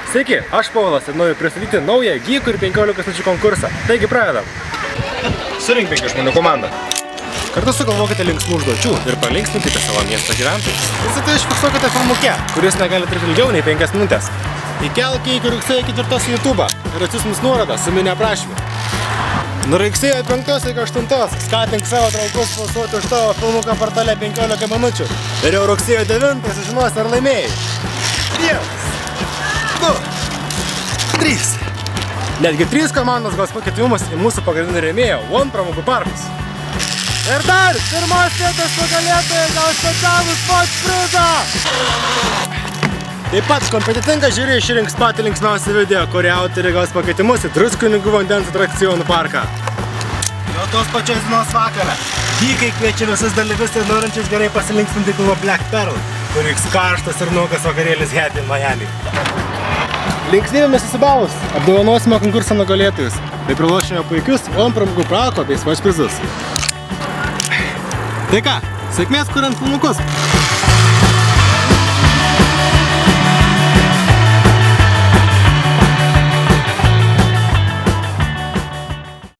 Sveiki, aš Povilas ir noriu pristatyti naują Geekų ir 15 minučių konkursą. Taigi pradedam. Surink 5 žmonių komandą. Kartu sugalvokite linksmų užduočių ir pralinksminkite savo miesto gyventojus. Visą tai užfiksuokite filmuke, kuris negali trukti ilgiau nei 5 minutės. Įkelk iki rugsėjo 4 į YouTube ir atsiųsk mums nuorodą su mini aprašymu. Nuo rugsėjo 5 iki 8 skatink savo draugus balsuoti už tavo filmuką portale 15 minučių. Ir jau rugsėjo 9 sužinosi, ar laimėjai. 1, 2, 3. Netgi 3 komandos gaus pakvietimus į mūsų pagrindinį rėmėją One pramogų parkus. Ir dar pirmos vietos nugalėtojai gaus specialų spot prizą. Taip pat kompetitingas žiūri išrinks patį linksmiausią video, kurio autoriai gaus pakvietimus į Druskininkų vandens atrakcionų parką. Jau tos pačios dienos vakarą Geekai kviečia visus dalyvius ir norinčius gerai pasilinksminti klubo Black Pearl, kur vyks karštas ir nuogas vakarėlis Happy Miami. Linksmybėmis susibavus, apdovanosime konkursą nugalėtojus, bei pralošime puikius One pramogų parko bei spot prizus. Tai ką, sėkmės kuriant filmukus!